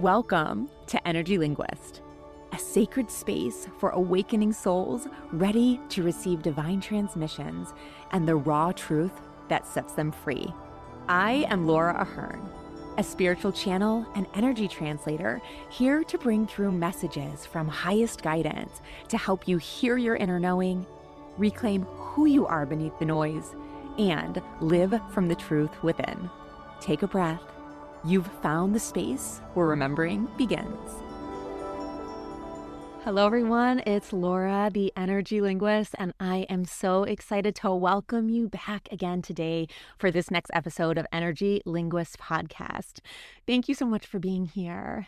Welcome to Energy Linguist, a sacred space for awakening souls ready to receive divine transmissions and the raw truth that sets them free. I am Laura Ahern, a spiritual channel and energy translator here to bring through messages from highest guidance to help you hear your inner knowing, reclaim who you are beneath the noise, and live from the truth within. Take a breath. You've found the space where remembering begins. Hello, everyone. It's Laura, the Energy Linguist, and I am so excited to welcome you back again today for this next episode of Energy Linguist Podcast. Thank you so much for being here.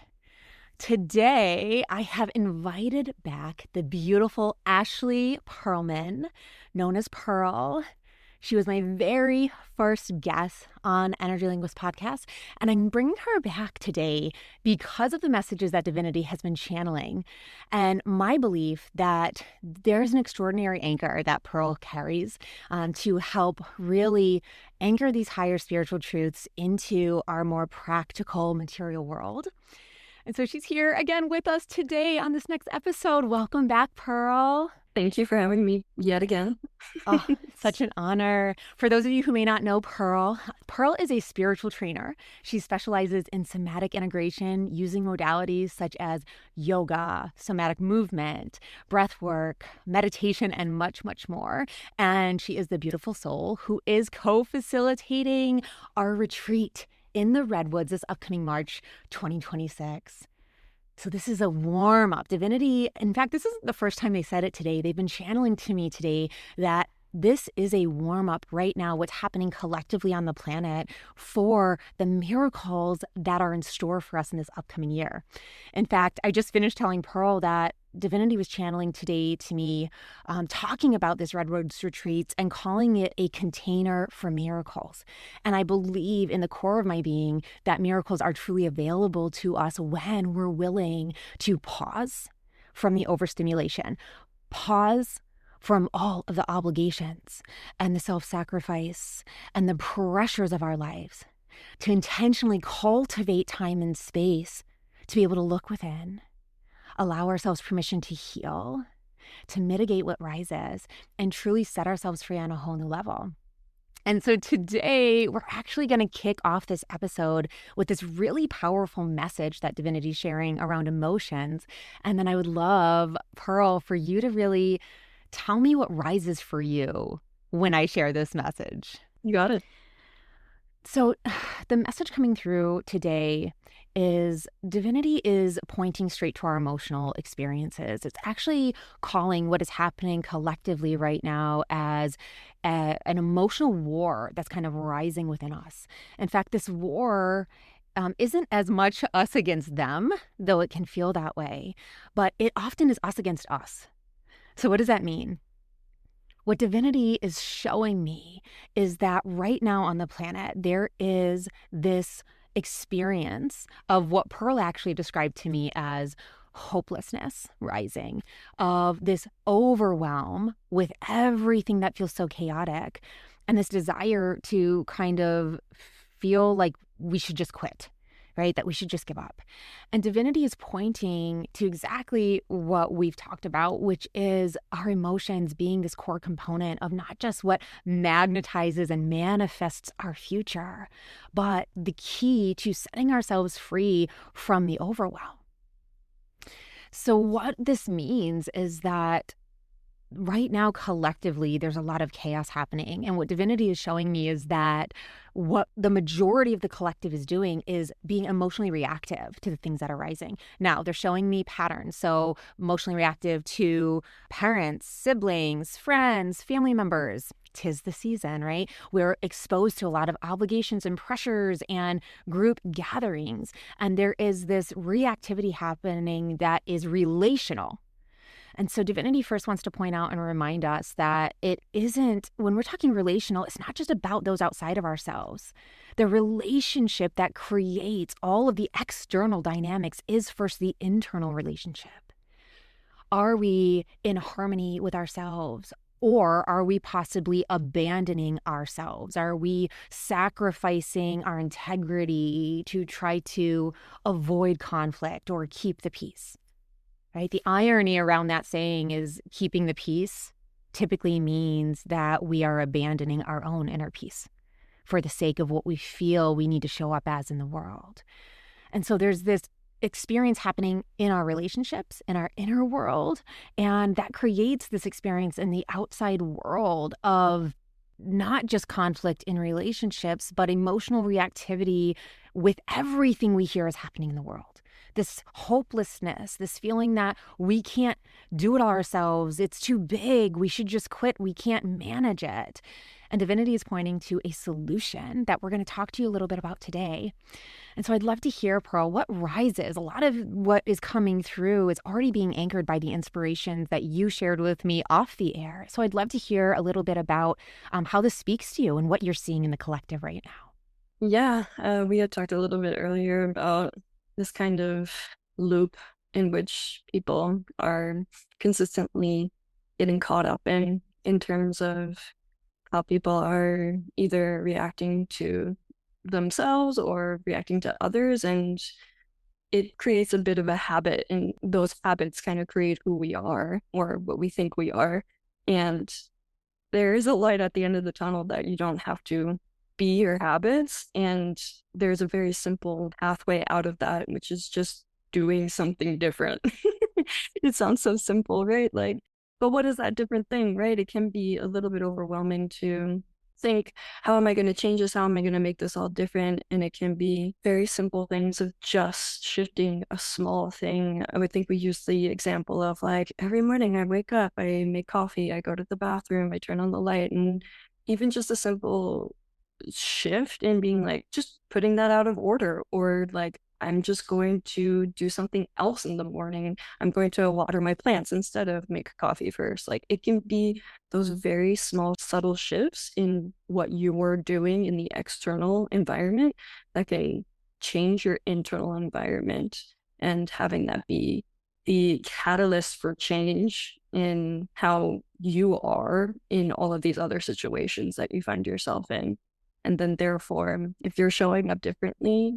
Today, I have invited back the beautiful Ashley Pearlman, known as Pearl. She was my very first guest on Energy Linguist Podcast, and I'm bringing her back today because of the messages that Divinity has been channeling, and my belief that there's an extraordinary anchor that Pearl carries to help really anchor these higher spiritual truths into our more practical material world. And so she's here again with us today on this next episode. Welcome back, Pearl. Thank you for having me yet again. Oh, such an honor. For those of you who may not know Pearl is a spiritual trainer. She specializes in somatic integration using modalities such as yoga, somatic movement, breath work, meditation, and much, much more. And she is the beautiful soul who is co-facilitating our retreat in the Redwoods this upcoming March 2026. So this is a warm-up. Divinity, in fact, this isn't the first time they said it today. They've been channeling to me today that this is a warm-up right now, what's happening collectively on the planet for the miracles that are in store for us in this upcoming year. In fact, I just finished telling Pearl that Divinity was channeling today to me, talking about this Redwoods retreats and calling it a container for miracles. And I believe in the core of my being that miracles are truly available to us when we're willing to pause from the overstimulation, pause from all of the obligations and the self-sacrifice and the pressures of our lives, to intentionally cultivate time and space to be able to look within, allow ourselves permission to heal, to mitigate what rises, and truly set ourselves free on a whole new level. And so today, we're actually going to kick off this episode with this really powerful message that Divinity is sharing around emotions. And then I would love, Pearl, for you to really tell me what rises for you when I share this message. You got it. So the message coming through today is Divinity is pointing straight to our emotional experiences. It's actually calling what is happening collectively right now as an emotional war that's kind of rising within us. In fact, this war isn't as much us against them, though it can feel that way, but it often is us against us. So what does that mean? What Divinity is showing me is that right now on the planet, there is this experience of what Pearl actually described to me as hopelessness rising, of this overwhelm with everything that feels so chaotic, and this desire to kind of feel like we should just quit, right? That we should just give up. And Divinity is pointing to exactly what we've talked about, which is our emotions being this core component of not just what magnetizes and manifests our future, but the key to setting ourselves free from the overwhelm. So what this means is that right now, collectively, there's a lot of chaos happening. And what Divinity is showing me is that what the majority of the collective is doing is being emotionally reactive to the things that are rising. Now, they're showing me patterns. So emotionally reactive to parents, siblings, friends, family members. 'Tis the season, right? We're exposed to a lot of obligations and pressures and group gatherings. And there is this reactivity happening that is relational. And so Divinity first wants to point out and remind us that it isn't, when we're talking relational, it's not just about those outside of ourselves. The relationship that creates all of the external dynamics is first the internal relationship. Are we in harmony with ourselves? Or are we possibly abandoning ourselves? Are we sacrificing our integrity to try to avoid conflict or keep the peace? Right? The irony around that saying is keeping the peace typically means that we are abandoning our own inner peace for the sake of what we feel we need to show up as in the world. And so there's this experience happening in our relationships, in our inner world, and that creates this experience in the outside world of not just conflict in relationships, but emotional reactivity with everything we hear is happening in the world. This hopelessness, this feeling that we can't do it all ourselves, it's too big, we should just quit, we can't manage it. And divinity is pointing to a solution that we're going to talk to you a little bit about today. And so I'd love to hear, Pearl, what rises? A lot of what is coming through is already being anchored by the inspirations that you shared with me off the air. So I'd love to hear a little bit about how this speaks to you and what you're seeing in the collective right now. Yeah, we had talked a little bit earlier about this kind of loop in which people are consistently getting caught up in terms of how people are either reacting to themselves or reacting to others. And it creates a bit of a habit, and those habits kind of create who we are or what we think we are. And there is a light at the end of the tunnel that you don't have to be your habits. And there's a very simple pathway out of that, which is just doing something different. It sounds so simple, right? Like, but what is that different thing, right? It can be a little bit overwhelming to think, how am I going to change this? How am I going to make this all different? And it can be very simple things of just shifting a small thing. I would think we use the example of like every morning I wake up, I make coffee, I go to the bathroom, I turn on the light, and even just a simple shift in being like just putting that out of order, or like I'm just going to do something else in the morning. I'm going to water my plants instead of make coffee first. Like it can be those very small, subtle shifts in what you're doing in the external environment that can change your internal environment, and having that be the catalyst for change in how you are in all of these other situations that you find yourself in. And then, therefore, if you're showing up differently,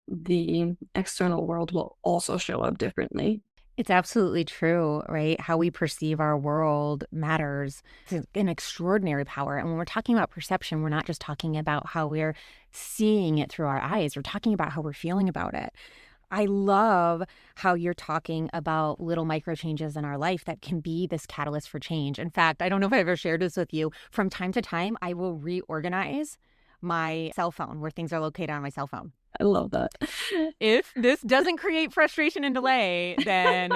the external world will also show up differently. It's absolutely true, right? How we perceive our world matters. It's an extraordinary power. And when we're talking about perception, we're not just talking about how we're seeing it through our eyes, we're talking about how we're feeling about it. I love how you're talking about little micro changes in our life that can be this catalyst for change. In fact, I don't know if I ever shared this with you. From time to time, I will reorganize my cell phone where things are located on my cell phone. I love that. If this doesn't create frustration and delay, then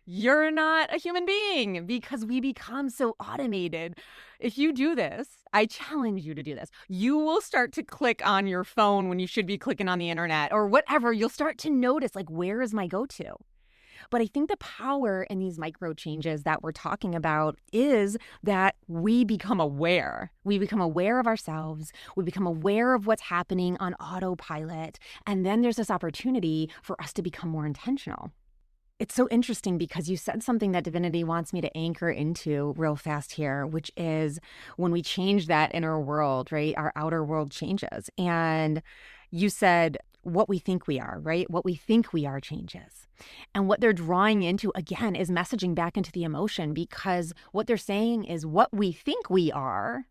you're not a human being because we become so automated. If you do this, I challenge you to do this. You will start to click on your phone when you should be clicking on the internet or whatever. You'll start to notice, like, where is my go-to? But I think the power in these micro changes that we're talking about is that we become aware. We become aware of ourselves. We become aware of what's happening on autopilot. And then there's this opportunity for us to become more intentional. It's so interesting because you said something that divinity wants me to anchor into real fast here, which is when we change that inner world, right? Our outer world changes. And you said what we think we are, right? What we think we are changes. And what they're drawing into, again, is messaging back into the emotion, because what they're saying is what we think we are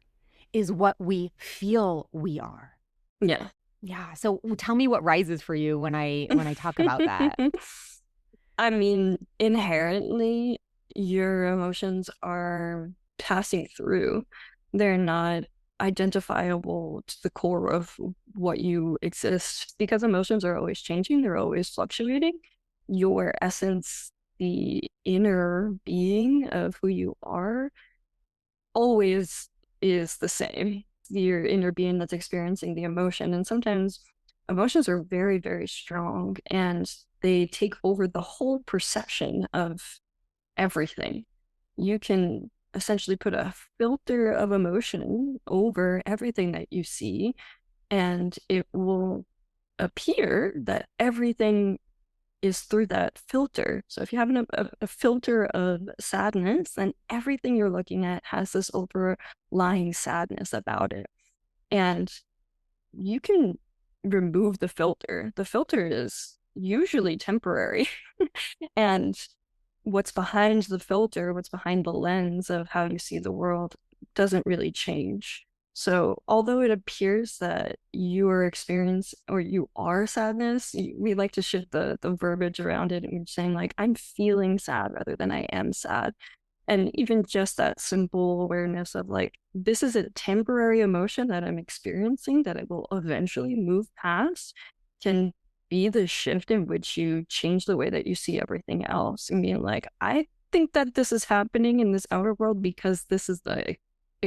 is what we feel we are. Yeah. Yeah. So tell me what rises for you when I talk about that. I mean, inherently, your emotions are passing through. They're not identifiable to the core of what you exist, because emotions are always changing, they're always fluctuating. Your essence, the inner being of who you are, always is the same. Your inner being that's experiencing the emotion. And sometimes emotions are very, very strong, and they take over the whole perception of everything. You can essentially put a filter of emotion over everything that you see, and it will appear that everything is through that filter. So if you have a filter of sadness, then everything you're looking at has this overlying sadness about it. And you can remove the filter. The filter is usually temporary. And what's behind the filter, what's behind the lens of how you see the world doesn't really change. So, although it appears that you are experiencing or you are sadness, we like to shift the verbiage around it and we're saying, like, I'm feeling sad rather than I am sad. And even just that simple awareness of, like, this is a temporary emotion that I'm experiencing that I will eventually move past can be the shift in which you change the way that you see everything else and being like, I think that this is happening in this outer world because this is the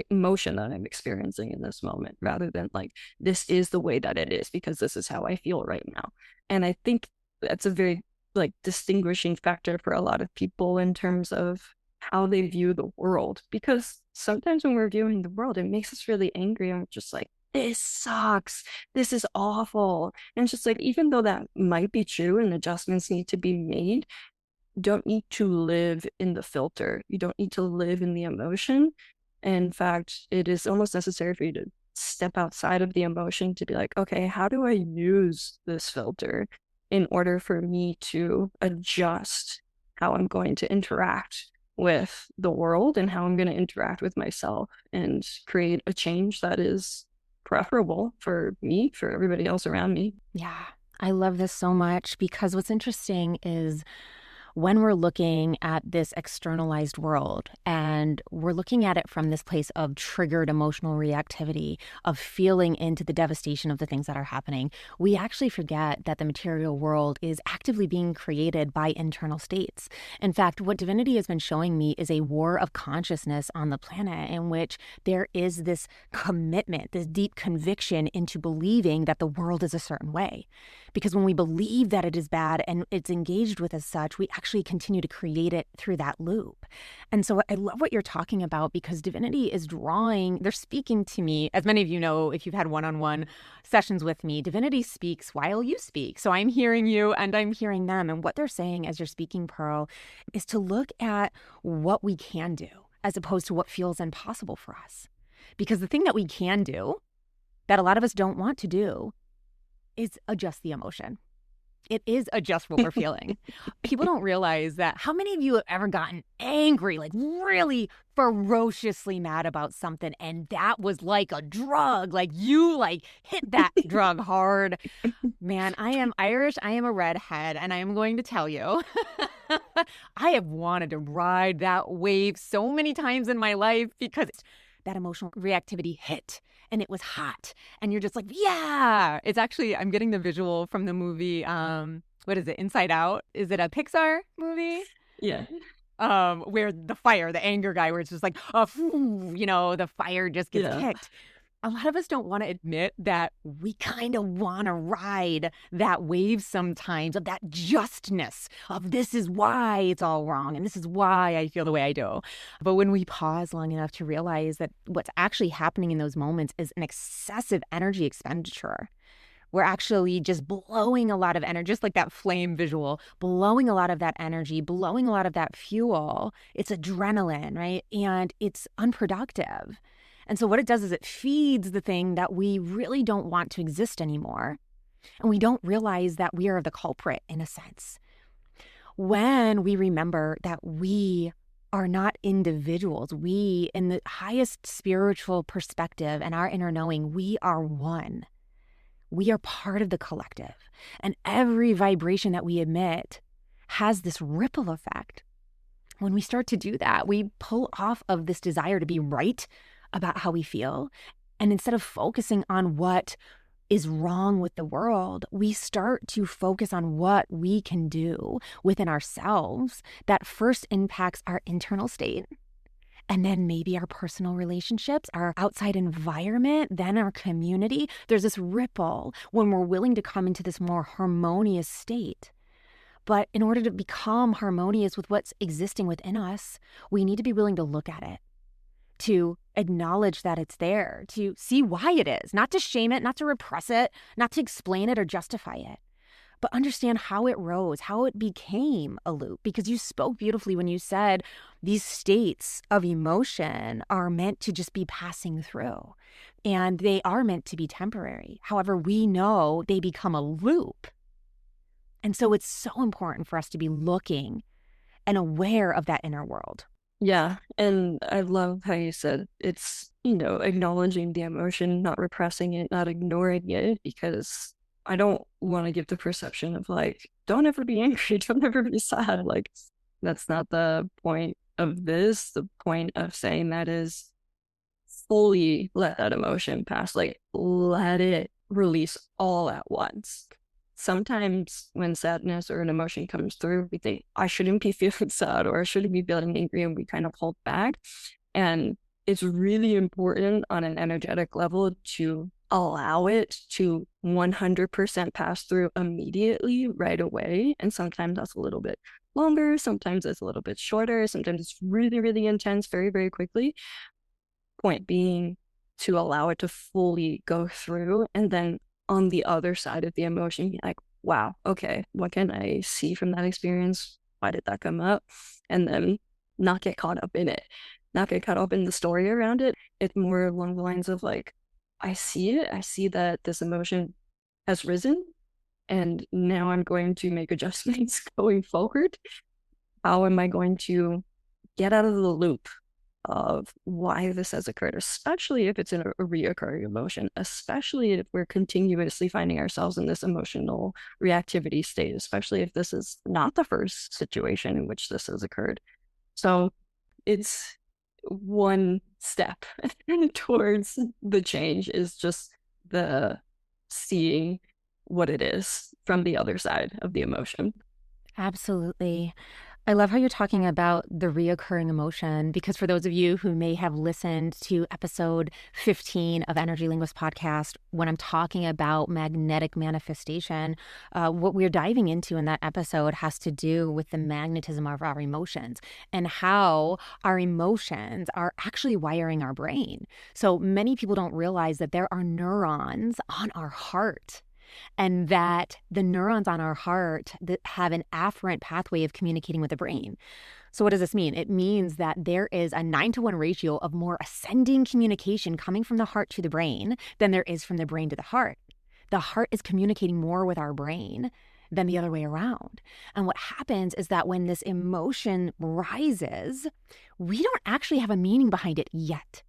emotion that I'm experiencing in this moment, rather than like, this is the way that it is because this is how I feel right now. And I think that's a very like distinguishing factor for a lot of people in terms of how they view the world. Because sometimes when we're viewing the world, it makes us really angry and just like, this sucks. This is awful. And it's just like, even though that might be true and adjustments need to be made, you don't need to live in the filter. You don't need to live in the emotion. In fact, it is almost necessary for you to step outside of the emotion to be like, okay, how do I use this filter in order for me to adjust how I'm going to interact with the world and how I'm going to interact with myself and create a change that is preferable for me, for everybody else around me. Yeah, I love this so much because what's interesting is when we're looking at this externalized world and we're looking at it from this place of triggered emotional reactivity, of feeling into the devastation of the things that are happening, we actually forget that the material world is actively being created by internal states. In fact, what divinity has been showing me is a war of consciousness on the planet in which there is this commitment, this deep conviction into believing that the world is a certain way. Because when we believe that it is bad and it's engaged with as such, we actually continue to create it through that loop. And so I love what you're talking about because divinity is they're speaking to me. As many of you know, if you've had one-on-one sessions with me, divinity speaks while you speak. So I'm hearing you and I'm hearing them. And what they're saying as you're speaking, Pearl, is to look at what we can do as opposed to what feels impossible for us. Because the thing that we can do that a lot of us don't want to do is adjust the emotion. It is adjust what we're feeling. People don't realize that. How many of you have ever gotten angry, like really ferociously mad about something, and that was like a drug, like you like hit that drug hard? Man, I am Irish, I am a redhead, and I am going to tell you, I have wanted to ride that wave so many times in my life because that emotional reactivity hit and it was hot and you're just like, yeah. It's actually, I'm getting the visual from the movie, what is it, Inside Out? Is it a Pixar movie? Yeah. Where the anger guy, where it's just like, the fire just gets Yeah. kicked. A lot of us don't want to admit that we kind of want to ride that wave sometimes of that justness of this is why it's all wrong and this is why I feel the way I do. But when we pause long enough to realize that what's actually happening in those moments is an excessive energy expenditure. We're actually just blowing a lot of energy, just like that flame visual, blowing a lot of that energy, blowing a lot of that fuel. It's adrenaline, right? And it's unproductive. And so what it does is it feeds the thing that we really don't want to exist anymore. And we don't realize that we are the culprit in a sense. When we remember that we are not individuals, we, in the highest spiritual perspective and our inner knowing, we are one. We are part of the collective. And every vibration that we emit has this ripple effect. When we start to do that, we pull off of this desire to be right about how we feel. And instead of focusing on what is wrong with the world, we start to focus on what we can do within ourselves that first impacts our internal state. And then maybe our personal relationships, our outside environment, then our community. There's this ripple when we're willing to come into this more harmonious state. But in order to become harmonious with what's existing within us, we need to be willing to look at it, to acknowledge that it's there, to see why it is, not to shame it, not to repress it, not to explain it or justify it, but understand how it rose, how it became a loop. Because you spoke beautifully when you said these states of emotion are meant to just be passing through, and they are meant to be temporary. However, we know they become a loop. And so it's so important for us to be looking and aware of that inner world. Yeah, and I love how you said it's, acknowledging the emotion, not repressing it, not ignoring it, because I don't want to give the perception of like, don't ever be angry, don't ever be sad. Like, that's not the point of this. The point of saying that is fully let that emotion pass, like, let it release all at once. Sometimes when sadness or an emotion comes through, we think, I shouldn't be feeling sad or I shouldn't be feeling angry, and we kind of hold back. And it's really important on an energetic level to allow it to 100% pass through immediately, right away. And sometimes that's a little bit longer, sometimes it's a little bit shorter, sometimes it's really, really intense very, very quickly. Point being to allow it to fully go through, and then on the other side of the emotion, be like, wow, okay, what can I see from that experience? Why did that come up? And then not get caught up in it, not get caught up in the story around it. It's more along the lines of like, I see it. I see that this emotion has risen, and now I'm going to make adjustments going forward. How am I going to get out of the loop of why this has occurred, especially if it's a reoccurring emotion, especially if we're continuously finding ourselves in this emotional reactivity state, especially if this is not the first situation in which this has occurred. So it's one step towards the change, is just the seeing what it is from the other side of the emotion. Absolutely. I love how you're talking about the reoccurring emotion, because for those of you who may have listened to episode 15 of Energy Linguist podcast, when I'm talking about magnetic manifestation, what we're diving into in that episode has to do with the magnetism of our emotions and how our emotions are actually wiring our brain. So many people don't realize that there are neurons on our heart, and that the neurons on our heart that have an afferent pathway of communicating with the brain. So what does this mean? It means that there is a 9-to-1 ratio of more ascending communication coming from the heart to the brain than there is from the brain to the heart. The heart is communicating more with our brain than the other way around. And what happens is that when this emotion rises, we don't actually have a meaning behind it yet.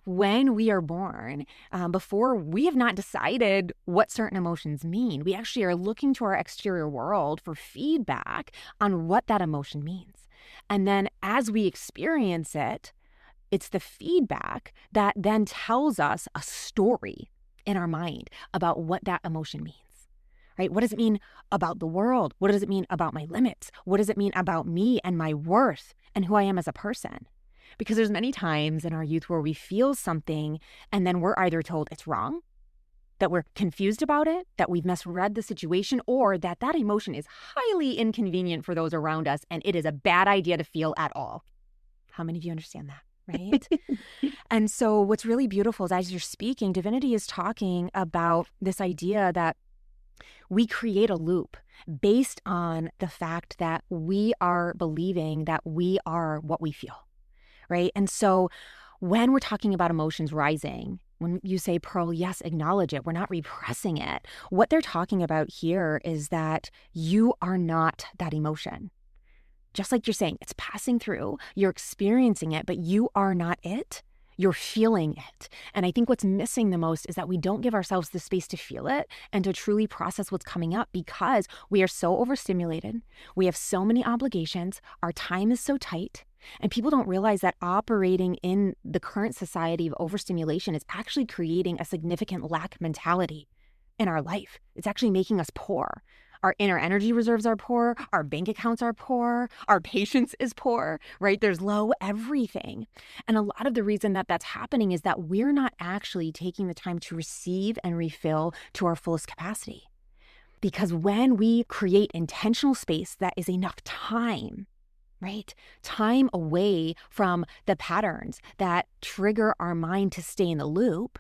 When we are born, before we have not decided what certain emotions mean, we actually are looking to our exterior world for feedback on what that emotion means. And then as we experience it, it's the feedback that then tells us a story in our mind about what that emotion means. Right? What does it mean about the world? What does it mean about my limits? What does it mean about me and my worth and who I am as a person? Because there's many times in our youth where we feel something and then we're either told it's wrong, that we're confused about it, that we've misread the situation, or that that emotion is highly inconvenient for those around us and it is a bad idea to feel at all. How many of you understand that? Right? And so what's really beautiful is as you're speaking, Divinity is talking about this idea that we create a loop based on the fact that we are believing that we are what we feel. Right? And so when we're talking about emotions rising, when you say, Pearl, yes, acknowledge it, we're not repressing it. What they're talking about here is that you are not that emotion. Just like you're saying, it's passing through, you're experiencing it, but you are not it. You're feeling it. And I think what's missing the most is that we don't give ourselves the space to feel it and to truly process what's coming up, because we are so overstimulated. We have so many obligations. Our time is so tight. And people don't realize that operating in the current society of overstimulation is actually creating a significant lack mentality in our life. It's actually making us poor. Our inner energy reserves are poor. Our bank accounts are poor. Our patience is poor, right? There's low everything. And a lot of the reason that that's happening is that we're not actually taking the time to receive and refill to our fullest capacity. Because when we create intentional space that is enough time, right? Time away from the patterns that trigger our mind to stay in the loop,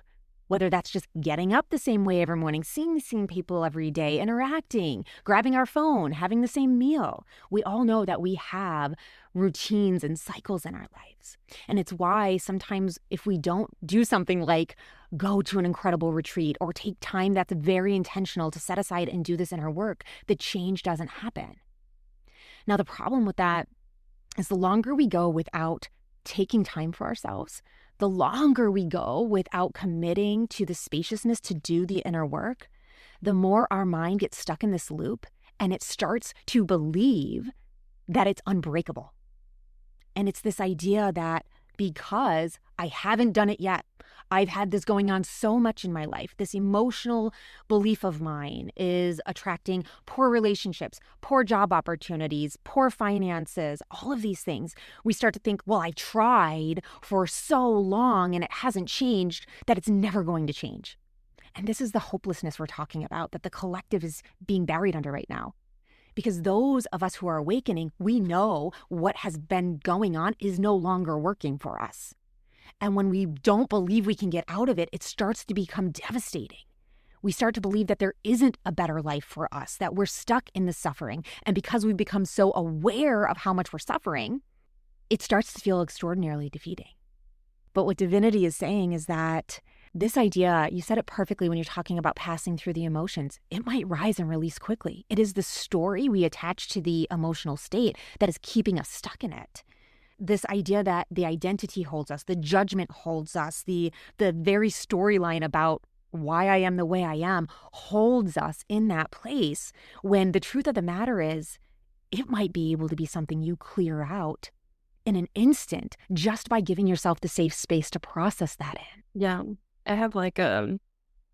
Whether that's just getting up the same way every morning, seeing the same people every day, interacting, grabbing our phone, having the same meal. We all know that we have routines and cycles in our lives. And it's why sometimes if we don't do something like go to an incredible retreat or take time that's very intentional to set aside and do this in our work, the change doesn't happen. Now, the problem with that is the longer we go without taking time for ourselves, the longer we go without committing to the spaciousness to do the inner work, the more our mind gets stuck in this loop and it starts to believe that it's unbreakable. And it's this idea that because I haven't done it yet, I've had this going on so much in my life. This emotional belief of mine is attracting poor relationships, poor job opportunities, poor finances, all of these things. We start to think, well, I've tried for so long and it hasn't changed, that it's never going to change. And this is the hopelessness we're talking about, that the collective is being buried under right now. Because those of us who are awakening, we know what has been going on is no longer working for us. And when we don't believe we can get out of it, it starts to become devastating. We start to believe that there isn't a better life for us, that we're stuck in the suffering. And because we've become so aware of how much we're suffering, it starts to feel extraordinarily defeating. But what divinity is saying is that this idea, you said it perfectly when you're talking about passing through the emotions, it might rise and release quickly. It is the story we attach to the emotional state that is keeping us stuck in it. This idea that the identity holds us, the judgment holds us, the very storyline about why I am the way I am holds us in that place, when the truth of the matter is it might be able to be something you clear out in an instant just by giving yourself the safe space to process that in. Yeah, I have like a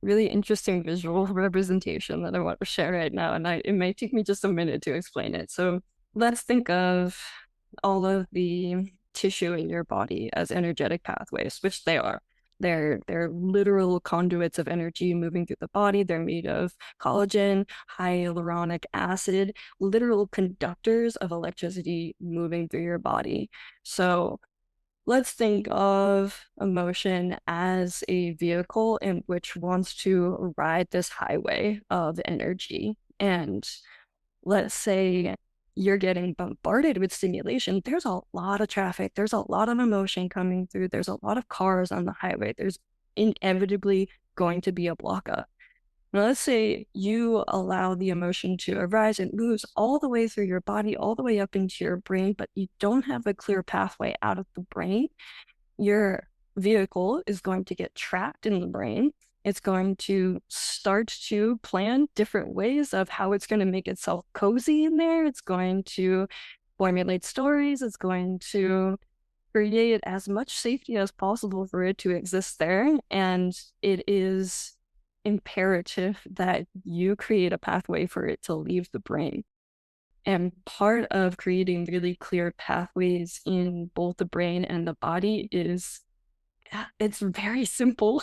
really interesting visual representation that I want to share right now, and it may take me just a minute to explain it. So let's think of all of the tissue in your body as energetic pathways, which they are. They're literal conduits of energy moving through the body. They're made of collagen, hyaluronic acid, literal conductors of electricity moving through your body. So let's think of emotion as a vehicle in which wants to ride this highway of energy. And let's say you're getting bombarded with stimulation. There's a lot of traffic. There's a lot of emotion coming through. There's a lot of cars on the highway. There's inevitably going to be a block up. Now, let's say you allow the emotion to arise. It moves all the way through your body, all the way up into your brain, but you don't have a clear pathway out of the brain. Your vehicle is going to get trapped in the brain. It's going to start to plan different ways of how it's going to make itself cozy in there. It's going to formulate stories. It's going to create as much safety as possible for it to exist there. And it is imperative that you create a pathway for it to leave the brain. And part of creating really clear pathways in both the brain and the body is, it's very simple.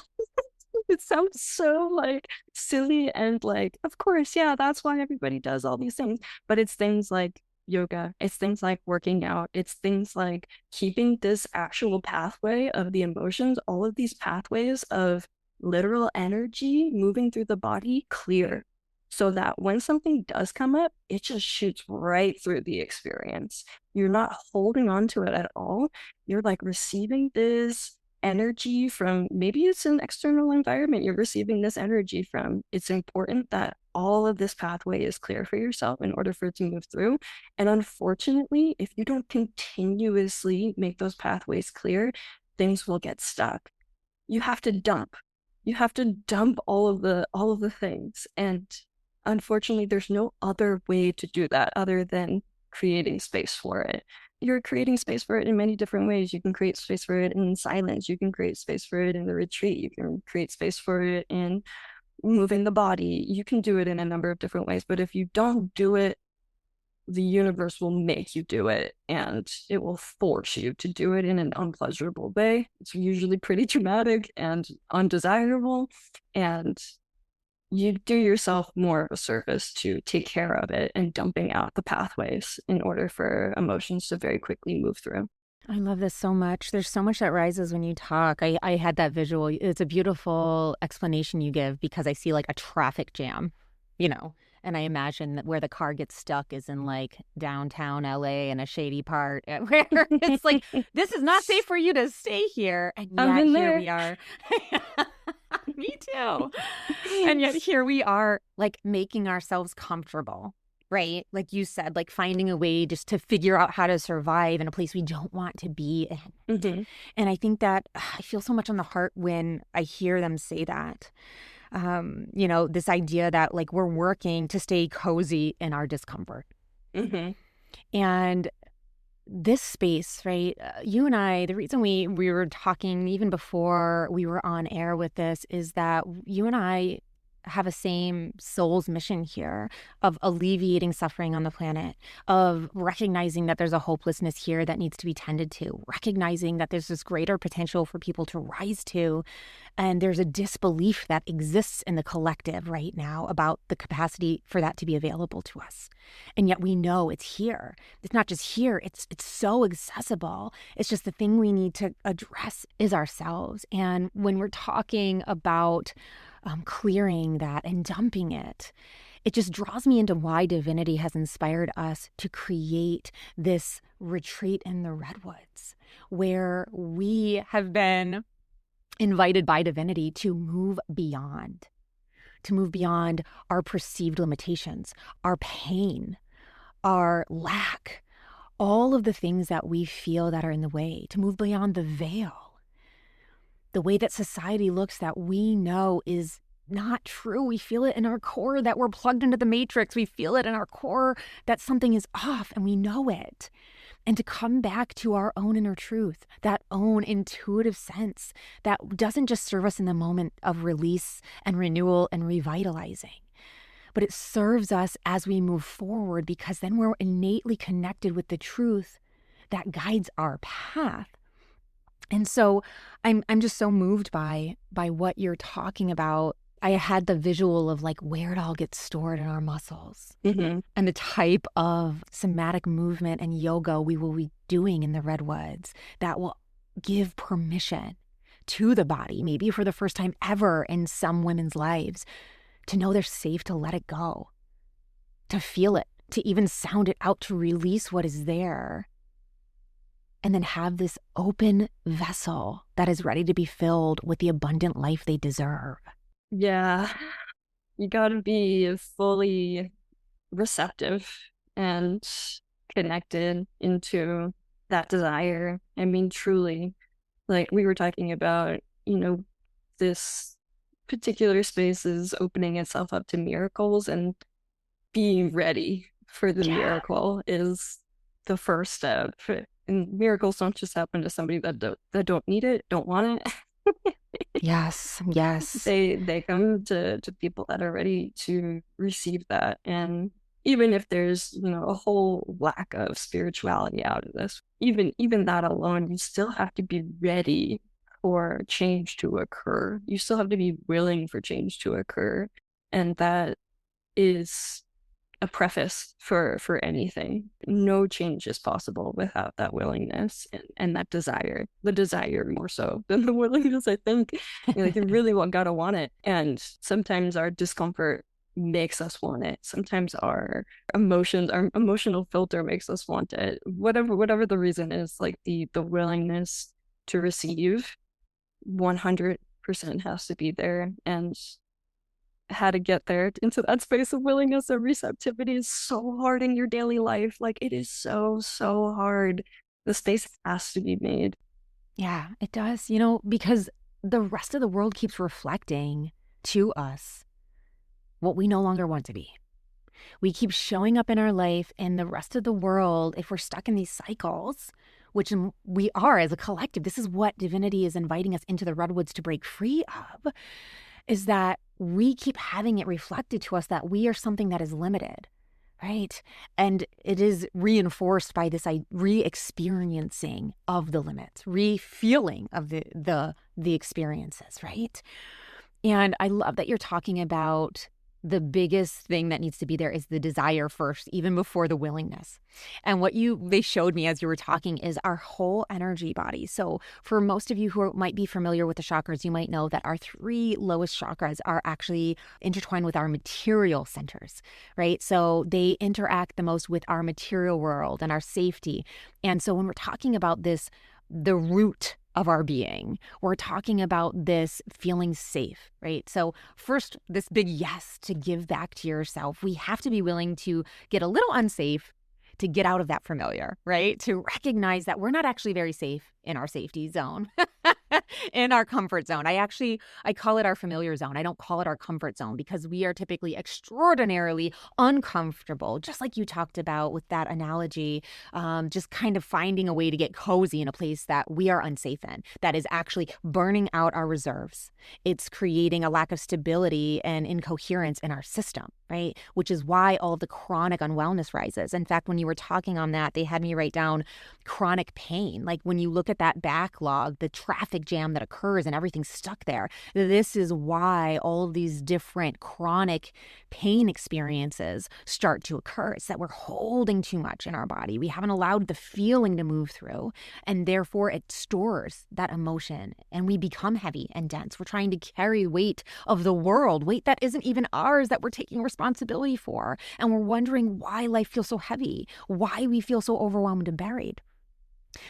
It sounds so like silly and like, of course, yeah, that's why everybody does all these things. But it's things like yoga, it's things like working out, it's things like keeping this actual pathway of the emotions, all of these pathways of literal energy moving through the body clear, so that when something does come up, it just shoots right through the experience. You're not holding on to it at all. You're like receiving this energy from, maybe it's an external environment you're receiving this energy from. It's important that all of this pathway is clear for yourself in order for it to move through. And unfortunately, if you don't continuously make those pathways clear, things will get stuck. You have to dump. You have to dump all of the things. And unfortunately, there's no other way to do that other than creating space for it. You're creating space for it in many different ways. You can create space for it in silence. You can create space for it in the retreat. You can create space for it in moving the body. You can do it in a number of different ways. But if you don't do it, the universe will make you do it, and it will force you to do it in an unpleasurable way. It's usually pretty traumatic and undesirable, and you do yourself more of a service to take care of it and dumping out the pathways in order for emotions to very quickly move through. I love this so much. There's so much that rises when you talk. I had that visual. It's a beautiful explanation you give because I see like a traffic jam, you know, and I imagine that where the car gets stuck is in like downtown LA in a shady part where it's like, this is not safe for you to stay here. And I've yet been here there. we are. Me too. And yet here we are, like making ourselves comfortable, right? Like you said, like finding a way just to figure out how to survive in a place we don't want to be in. Hmm. And I think that I feel so much on the heart when I hear them say that. This idea that like we're working to stay cozy in our discomfort. Hmm. And this space, right? You and I, the reason we were talking even before we were on air with this is that you and I have a same soul's mission here of alleviating suffering on the planet, of recognizing that there's a hopelessness here that needs to be tended to, recognizing that there's this greater potential for people to rise to, and there's a disbelief that exists in the collective right now about the capacity for that to be available to us. And yet we know it's here. It's not just here, it's so accessible. It's just the thing we need to address is ourselves. And when we're talking about clearing that and dumping it, it just draws me into why divinity has inspired us to create this retreat in the redwoods, where we have been invited by divinity to move beyond our perceived limitations, our pain, our lack, all of the things that we feel that are in the way, to move beyond the veil, the way that society looks that we know is not true. We feel it in our core that we're plugged into the matrix. We feel it in our core that something is off and we know it. And to come back to our own inner truth, that own intuitive sense that doesn't just serve us in the moment of release and renewal and revitalizing, but it serves us as we move forward because then we're innately connected with the truth that guides our path. And so I'm just so moved by what you're talking about. I had the visual of like where it all gets stored in our muscles Hmm. and the type of somatic movement and yoga we will be doing in the redwoods that will give permission to the body, maybe for the first time ever in some women's lives, to know they're safe to let it go, to feel it, to even sound it out, to release what is there, and then have this open vessel that is ready to be filled with the abundant life they deserve. Yeah, you gotta be fully receptive and connected into that desire. I mean, truly, like we were talking about, this particular space is opening itself up to miracles, and being ready for the Yeah. miracle is the first step. And miracles don't just happen to somebody that don't need it, don't want it. Yes. Yes. They come to people that are ready to receive that. And even if there's, a whole lack of spirituality out of this, even that alone, you still have to be ready for change to occur. You still have to be willing for change to occur. And that is a preface for anything. No change is possible without that willingness and that desire. The desire more so than the willingness, I think. Like you really gotta want it. And sometimes our discomfort makes us want it. Sometimes our emotional filter makes us want it. Whatever the reason is, like the willingness to receive 100% has to be there. And how to get there into that space of willingness and receptivity is so hard in your daily life. Like it is so, so hard. The space has to be made. Yeah, it does, because the rest of the world keeps reflecting to us what we no longer want to be. We keep showing up in our life, and the rest of the world, if we're stuck in these cycles, which we are as a collective, this is what divinity is inviting us into the redwoods to break free of, is that we keep having it reflected to us that we are something that is limited, right? And it is reinforced by this re-experiencing of the limits, re-feeling of the experiences, right? And I love that you're talking about the biggest thing that needs to be there is the desire first, even before the willingness. And what they showed me as you were talking is our whole energy body. So for most of you who might be familiar with the chakras, you might know that our three lowest chakras are actually intertwined with our material centers, right? So they interact the most with our material world and our safety. And so when we're talking about this, the root of our being, we're talking about this feeling safe, right? So first, this big yes to give back to yourself. We have to be willing to get a little unsafe to get out of that familiar, right? To recognize that we're not actually very safe in our safety zone, in our comfort zone. I call it our familiar zone. I don't call it our comfort zone because we are typically extraordinarily uncomfortable, just like you talked about with that analogy, just kind of finding a way to get cozy in a place that we are unsafe in, that is actually burning out our reserves. It's creating a lack of stability and incoherence in our system, right? Which is why all of the chronic unwellness rises. In fact, when you were talking on that, they had me write down chronic pain. Like when you look at that backlog, the traffic jam that occurs and everything's stuck there, this is why all of these different chronic pain experiences start to occur. It's that we're holding too much in our body. We haven't allowed the feeling to move through, and therefore it stores that emotion and we become heavy and dense. We're trying to carry weight of the world, weight that isn't even ours, that we're taking responsibility for. And we're wondering why life feels so heavy, why we feel so overwhelmed and buried.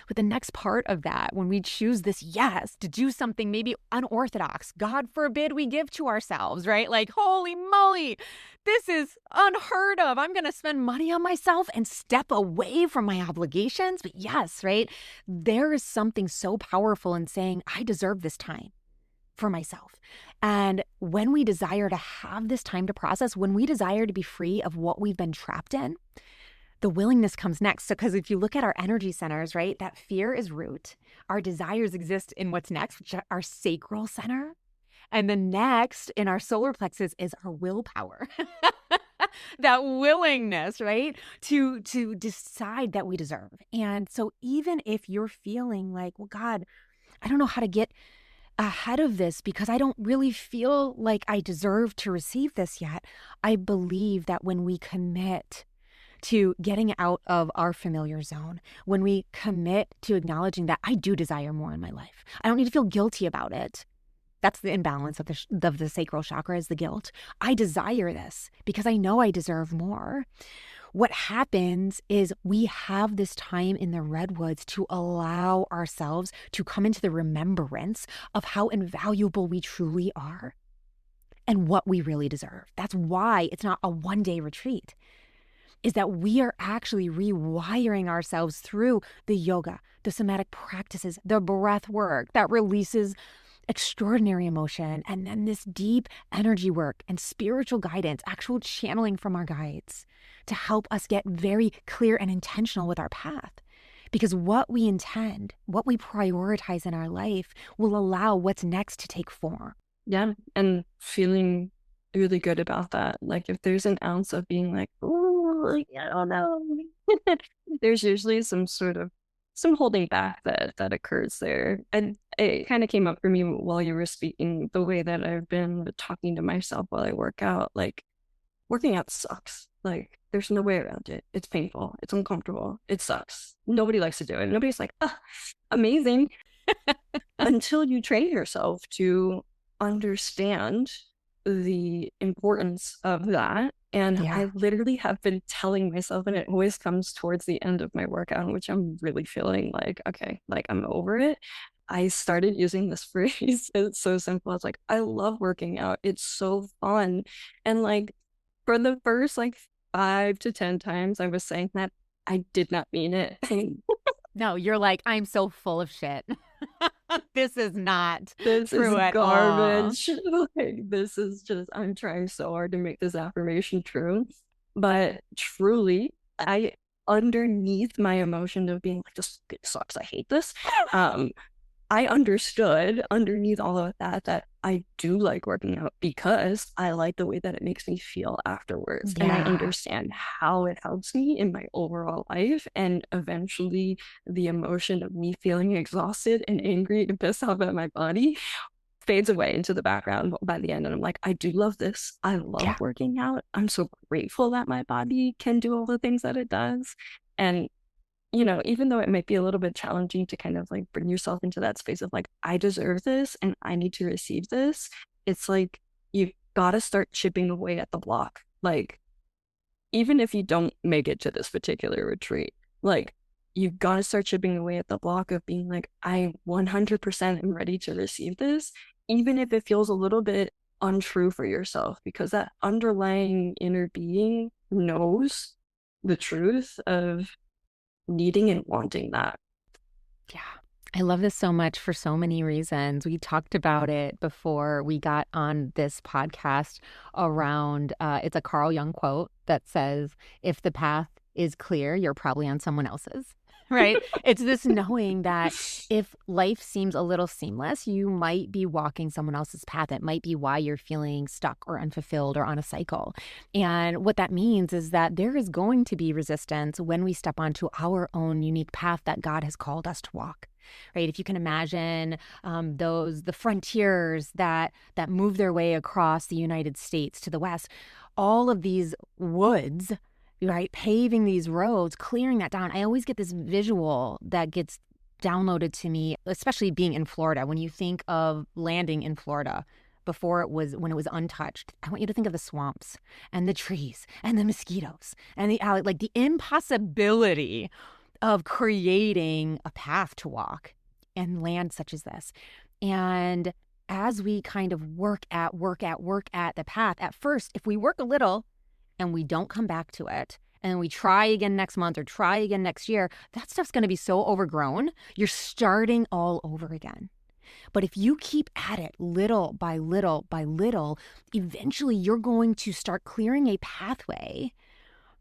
But the next part of that, when we choose this yes to do something maybe unorthodox, God forbid we give to ourselves, right? Like, holy moly, this is unheard of. I'm going to spend money on myself and step away from my obligations. But yes, right? There is something so powerful in saying, I deserve this time for myself. And when we desire to have this time to process, when we desire to be free of what we've been trapped in, the willingness comes next. So, because if you look at our energy centers, right, that fear is root. Our desires exist in what's next, which are our sacral center. And the next in our solar plexus is our willpower. That willingness, right, to decide that we deserve. And so even if you're feeling like, well, God, I don't know how to get ahead of this because I don't really feel like I deserve to receive this yet, I believe that when we commit to getting out of our familiar zone, when we commit to acknowledging that I do desire more in my life, I don't need to feel guilty about it. That's the imbalance of the sacral chakra, is the guilt. I desire this because I know I deserve more. What happens is we have this time in the redwoods to allow ourselves to come into the remembrance of how invaluable we truly are and what we really deserve. That's why it's not a one-day retreat, is that we are actually rewiring ourselves through the yoga, the somatic practices, the breath work that releases extraordinary emotion, and then this deep energy work and spiritual guidance, actual channeling from our guides to help us get very clear and intentional with our path. Because what we intend, what we prioritize in our life will allow what's next to take form. Yeah, and feeling really good about that. Like if there's an ounce of being like, oh, like, I don't know, there's usually some holding back that occurs there. And it kind of came up for me while you were speaking, the way that I've been talking to myself while I work out. Like working out sucks. Like there's no way around it. It's painful. It's uncomfortable. It sucks. Nobody likes to do it. Nobody's like, ah, amazing. Until you train yourself to understand the importance of that. And Yeah. I literally have been telling myself, and it always comes towards the end of my workout, in which I'm really feeling like, okay, like I'm over it. I started using this phrase. It's so simple. It's like, I love working out. It's so fun. And like for the first like 5 to 10 times I was saying that, I did not mean it. No, you're like, I'm so full of shit. This is not This is true at all. garbage. Like, this is just, I'm trying so hard to make this affirmation true. But truly, I, underneath my emotion of being like, this sucks, I hate this, I understood underneath all of that I do like working out because I like the way that it makes me feel afterwards. And I Yeah. understand how it helps me in my overall life. And eventually the emotion of me feeling exhausted and angry and pissed off at my body fades away into the background by the end. And I'm like, I do love this. I love Yeah. working out. I'm so grateful that my body can do all the things that it does. And, even though it might be a little bit challenging to kind of like bring yourself into that space of like, I deserve this and I need to receive this, it's like you gotta start chipping away at the block. Like, even if you don't make it to this particular retreat, like you gotta start chipping away at the block of being like, I 100% am ready to receive this, even if it feels a little bit untrue for yourself, because that underlying inner being knows the truth of needing and wanting that. Yeah. I love this so much for so many reasons. We talked about it before we got on this podcast around it's a Carl Jung quote that says, if the path is clear, you're probably on someone else's. Right? It's this knowing that if life seems a little seamless, you might be walking someone else's path. It might be why you're feeling stuck or unfulfilled or on a cycle. And what that means is that there is going to be resistance when we step onto our own unique path that God has called us to walk. Right? If you can imagine the frontiers that move their way across the United States to the West, all of these woods, right, paving these roads, clearing that down. I always get this visual that gets downloaded to me, especially being in Florida. When you think of landing in Florida when it was untouched, I want you to think of the swamps and the trees and the mosquitoes and the alley, like the impossibility of creating a path to walk and land such as this. And as we kind of work at the path, at first, if we work a little and we don't come back to it, and we try again next month or try again next year, that stuff's going to be so overgrown. You're starting all over again. But if you keep at it little by little by little, eventually you're going to start clearing a pathway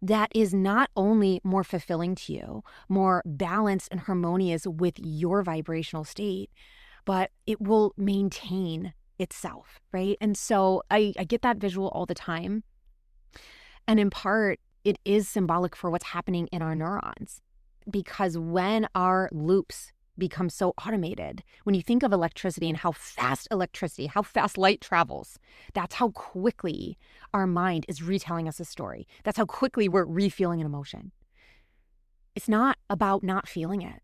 that is not only more fulfilling to you, more balanced and harmonious with your vibrational state, but it will maintain itself, right? And so I get that visual all the time. And in part, it is symbolic for what's happening in our neurons. Because when our loops become so automated, when you think of electricity and how fast light travels, that's how quickly our mind is retelling us a story. That's how quickly we're refeeling an emotion. It's not about not feeling it.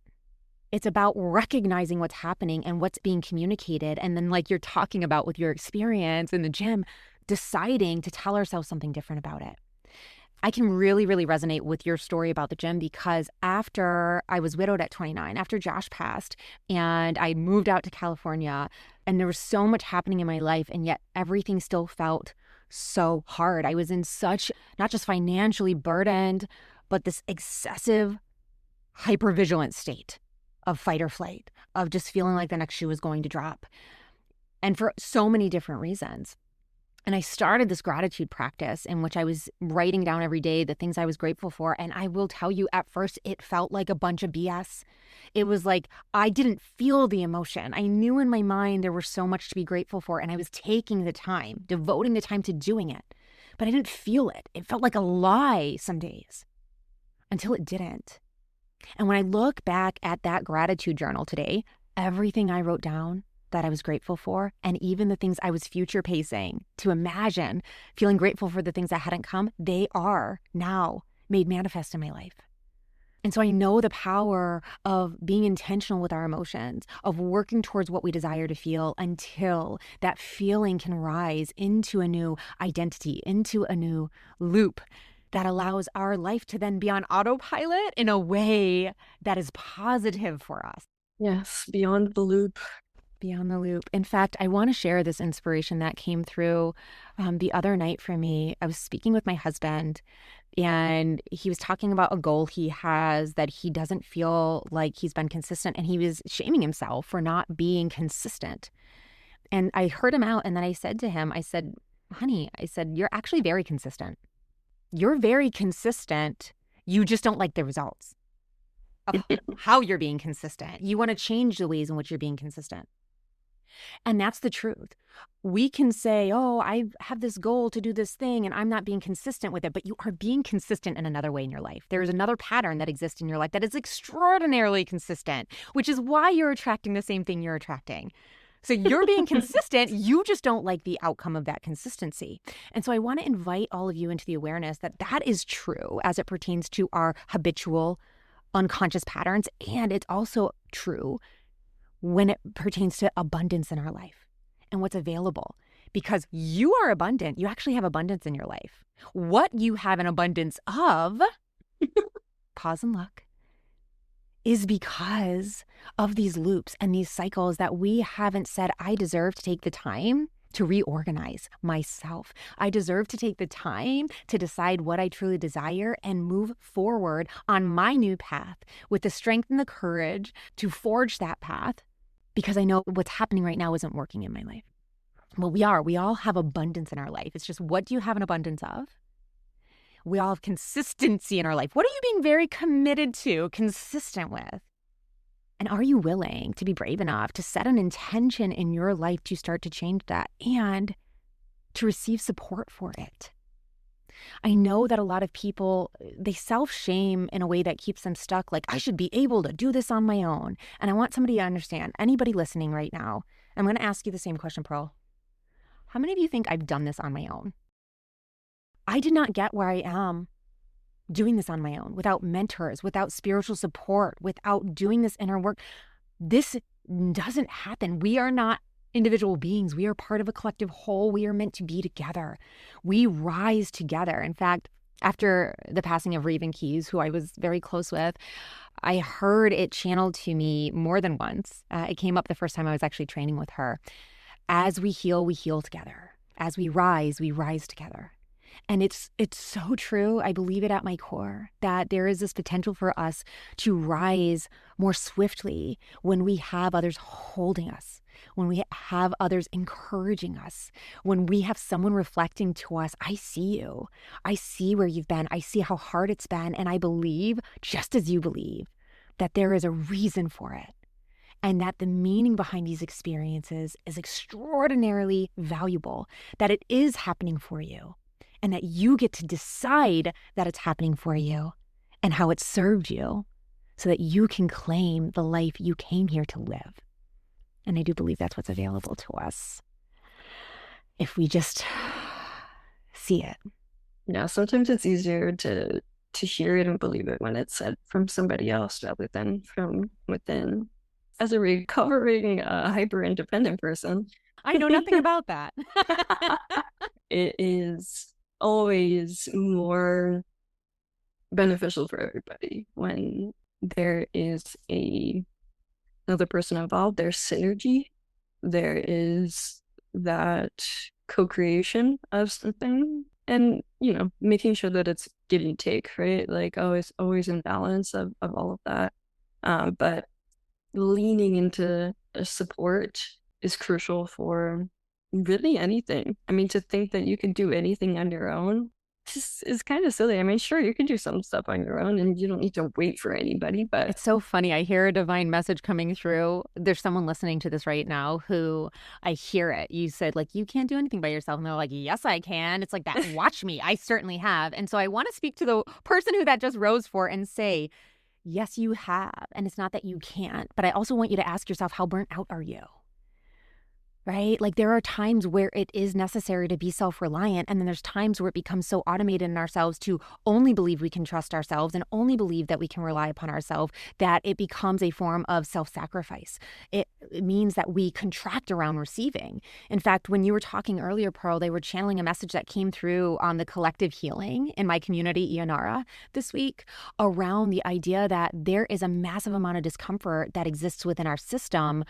It's about recognizing what's happening and what's being communicated. And then, like you're talking about with your experience in the gym, deciding to tell ourselves something different about it. I can really, really resonate with your story about the gym, because after I was widowed at 29, after Josh passed, and I moved out to California, and there was so much happening in my life, and yet everything still felt so hard. I was in such, not just financially burdened, but this excessive hypervigilant state of fight or flight, of just feeling like the next shoe was going to drop. And for so many different reasons. And I started this gratitude practice in which I was writing down every day the things I was grateful for. And I will tell you, at first, it felt like a bunch of BS. It was like I didn't feel the emotion. I knew in my mind there was so much to be grateful for. And I was taking the time, devoting the time to doing it. But I didn't feel it. It felt like a lie some days until it didn't. And when I look back at that gratitude journal today, everything I wrote down that I was grateful for, and even the things I was future pacing to imagine feeling grateful for the things that hadn't come, they are now made manifest in my life. And so I know the power of being intentional with our emotions, of working towards what we desire to feel until that feeling can rise into a new identity, into a new loop that allows our life to then be on autopilot in a way that is positive for us. Yes, beyond the loop. Beyond the loop. In fact, I want to share this inspiration that came through the other night for me. I was speaking with my husband, and he was talking about a goal he has that he doesn't feel like he's been consistent, and he was shaming himself for not being consistent. And I heard him out, and then I said to him, I said, honey, I said, you're actually very consistent. You're very consistent. You just don't like the results of how you're being consistent. You want to change the ways in which you're being consistent. And that's the truth. We can say, oh, I have this goal to do this thing and I'm not being consistent with it, but you are being consistent in another way in your life. There is another pattern that exists in your life that is extraordinarily consistent, which is why you're attracting the same thing you're attracting. So you're being consistent. You just don't like the outcome of that consistency. And so I want to invite all of you into the awareness that that is true as it pertains to our habitual unconscious patterns. And it's also true when it pertains to abundance in our life and what's available. Because you are abundant. You actually have abundance in your life. What you have an abundance of, pause and look, is because of these loops and these cycles that we haven't said, I deserve to take the time to reorganize myself. I deserve to take the time to decide what I truly desire and move forward on my new path with the strength and the courage to forge that path, because I know what's happening right now isn't working in my life. Well, we all have abundance in our life. It's just, what do you have an abundance of? We all have consistency in our life. What are you being very committed to, consistent with? And are you willing to be brave enough to set an intention in your life to start to change that and to receive support for it? I know that a lot of people, they self-shame in a way that keeps them stuck. Like, I should be able to do this on my own. And I want somebody to understand, anybody listening right now, I'm going to ask you the same question, Pearl. How many of you think I've done this on my own? I did not get where I am doing this on my own, without mentors, without spiritual support, without doing this inner work. This doesn't happen. We are not individual beings. We are part of a collective whole. We are meant to be together. We rise together. In fact, after the passing of Raven Keys, who I was very close with, I heard it channeled to me more than once. It came up the first time I was actually training with her. As we heal together. As we rise together. And it's so true. I believe it at my core that there is this potential for us to rise more swiftly when we have others holding us, when we have others encouraging us, when we have someone reflecting to us, I see you. I see where you've been. I see how hard it's been. And I believe, just as you believe, that there is a reason for it. And that the meaning behind these experiences is extraordinarily valuable, that it is happening for you. And that you get to decide that it's happening for you and how it served you so that you can claim the life you came here to live. And I do believe that's what's available to us if we just see it. Yeah, sometimes it's easier to hear it and believe it when it's said from somebody else rather than from within. As a recovering hyper-independent person, I know nothing about that. it is always more beneficial for everybody when there is another person involved. There's synergy. There is that co-creation of something, and making sure that it's give and take, right? Like always in balance of all of that. But leaning into a support is crucial for really anything. I mean, to think that you can do anything on your own just is kind of silly. I mean, sure, you can do some stuff on your own and you don't need to wait for anybody, but it's so funny. I hear a divine message coming through. There's someone listening to this right now who I hear it. You said, like, you can't do anything by yourself. And they're like, yes, I can. It's like that. Watch me. I certainly have. And so I want to speak to the person who that just rose for and say, yes, you have. And it's not that you can't, but I also want you to ask yourself, how burnt out are you? Right? Like, there are times where it is necessary to be self-reliant, and then there's times where it becomes so automated in ourselves to only believe we can trust ourselves and only believe that we can rely upon ourselves, that it becomes a form of self-sacrifice. It means that we contract around receiving. In fact, when you were talking earlier, Pearl, they were channeling a message that came through on the collective healing in my community, Ionara, this week, around the idea that there is a massive amount of discomfort that exists within our system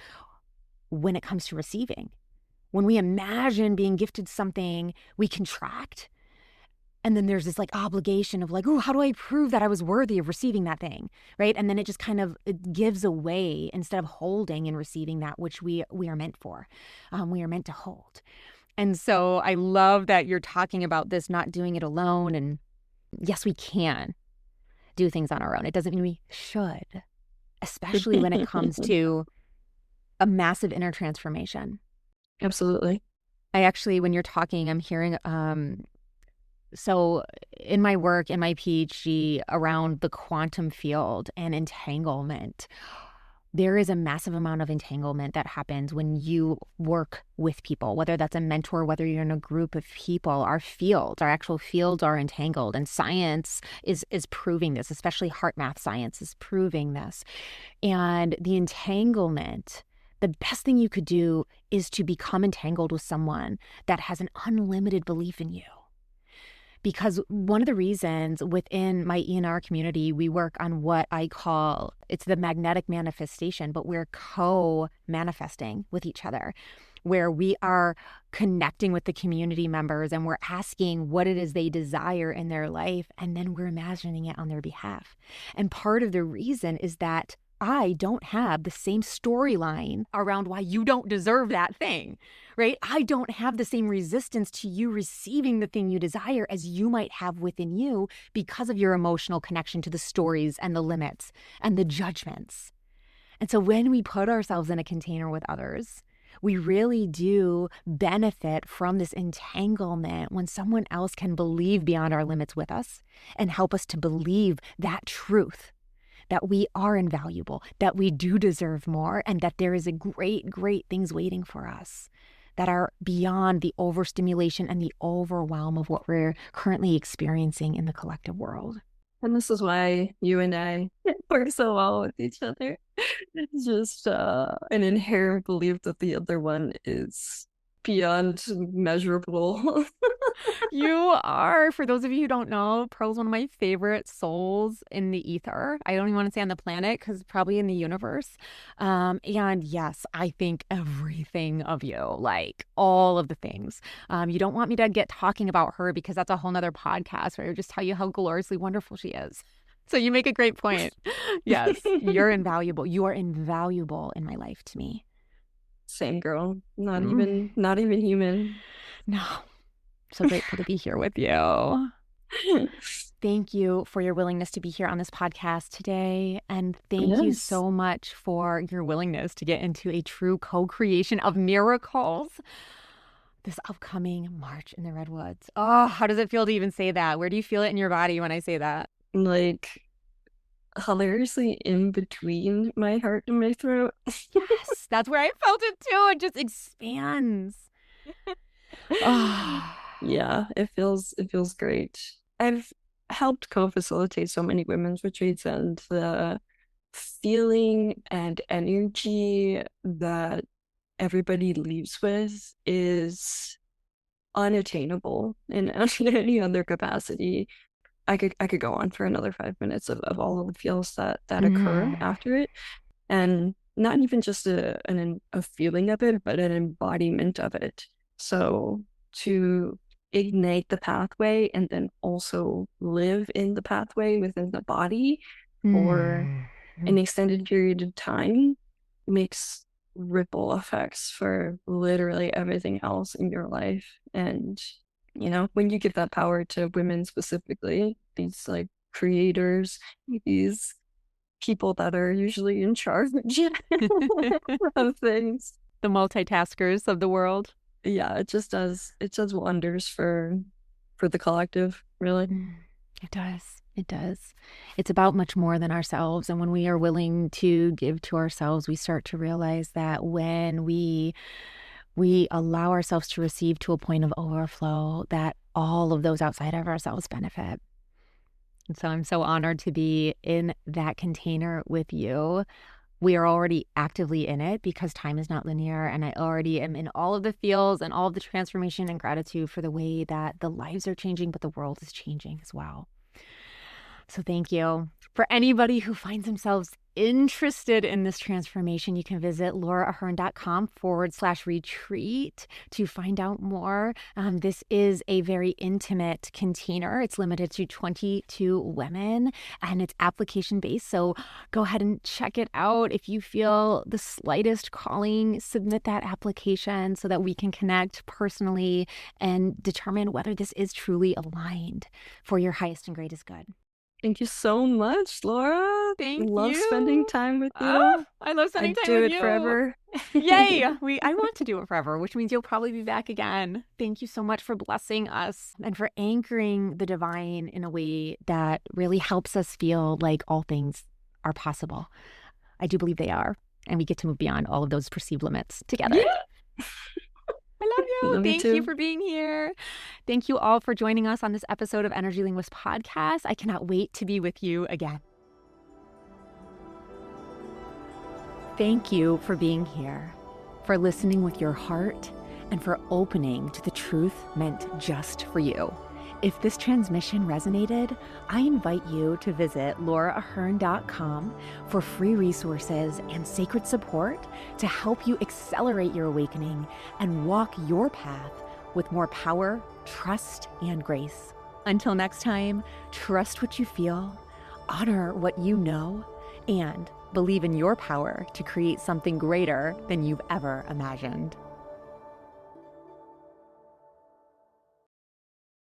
when it comes to receiving. When we imagine being gifted something, we contract. And then there's this like obligation of like, oh, how do I prove that I was worthy of receiving that thing, right? And then it just kind of it gives away instead of holding and receiving that which we are meant for. We are meant to hold. And so I love that you're talking about this, not doing it alone. And yes, we can do things on our own. It doesn't mean we should, especially when it comes to a massive inner transformation. Absolutely. I actually, when you're talking, I'm hearing, so in my work, in my PhD around the quantum field and entanglement, there is a massive amount of entanglement that happens when you work with people, whether that's a mentor, whether you're in a group of people. Our actual fields are entangled, and science is proving this, especially heart math science is proving this. And the entanglement, the best thing you could do is to become entangled with someone that has an unlimited belief in you. Because one of the reasons within my ENR community, we work on what I call, it's the magnetic manifestation, but we're co-manifesting with each other, where we are connecting with the community members and we're asking what it is they desire in their life, and then we're imagining it on their behalf. And part of the reason is that I don't have the same storyline around why you don't deserve that thing, right? I don't have the same resistance to you receiving the thing you desire as you might have within you because of your emotional connection to the stories and the limits and the judgments. And so when we put ourselves in a container with others, we really do benefit from this entanglement when someone else can believe beyond our limits with us and help us to believe that truth, that we are invaluable, that we do deserve more, and that there is a great, great things waiting for us that are beyond the overstimulation and the overwhelm of what we're currently experiencing in the collective world. And this is why you and I work so well with each other. It's just an inherent belief that the other one is beyond measurable. You are, for those of you who don't know, Pearl's one of my favorite souls in the ether. I don't even want to say on the planet because probably in the universe. And yes, I think everything of you, like all of the things. You don't want me to get talking about her because that's a whole nother podcast where I just tell you how gloriously wonderful she is. So you make a great point. Yes, you're invaluable. You are invaluable in my life to me. Same girl. Not even human. No. So grateful to be here with you. Thank you for your willingness to be here on this podcast today. And thank you so much for your willingness to get into a true co-creation of miracles this upcoming March in the Redwoods. Oh, how does it feel to even say that? Where do you feel it in your body when I say that? Like hilariously in between my heart and my throat. Yes, that's where I felt it too. It just expands. Oh. Yeah, it feels great. I've helped co-facilitate so many women's retreats, and the feeling and energy that everybody leaves with is unattainable in any other capacity. I could go on for another 5 minutes of all of the feels that occur after it, and not even just a feeling of it, but an embodiment of it. So to ignite the pathway and then also live in the pathway within the body for an extended period of time makes ripple effects for literally everything else in your life. And you know, when you give that power to women specifically, these like creators, these people that are usually in charge of things, the multitaskers of the world. Yeah, it does wonders for the collective, really. It does. It does. It's about much more than ourselves. And when we are willing to give to ourselves, we start to realize that when we allow ourselves to receive to a point of overflow, that all of those outside of ourselves benefit. And so I'm so honored to be in that container with you. We are already actively in it because time is not linear, and I already am in all of the feels and all of the transformation and gratitude for the way that the lives are changing, but the world is changing as well. So thank you. For anybody who finds themselves interested in this transformation, you can visit lauraahern.com/retreat to find out more. This is a very intimate container. It's limited to 22 women and it's application based. So go ahead and check it out. If you feel the slightest calling, submit that application so that we can connect personally and determine whether this is truly aligned for your highest and greatest good. Thank you so much, Laura. Thank you. Love spending time with you. I love spending time with you. I do it forever. Yay! I want to do it forever, which means you'll probably be back again. Thank you so much for blessing us and for anchoring the divine in a way that really helps us feel like all things are possible. I do believe they are. and we get to move beyond all of those perceived limits together. Yeah. I love you. Love you Thank you too. for being here. Thank you all for joining us on this episode of Energy Linguist Podcast. I cannot wait to be with you again. Thank you for being here, for listening with your heart, and for opening to the truth meant just for you. If this transmission resonated, I invite you to visit lauraahern.com for free resources and sacred support to help you accelerate your awakening and walk your path with more power, trust, and grace. Until next time, trust what you feel, honor what you know, and believe in your power to create something greater than you've ever imagined.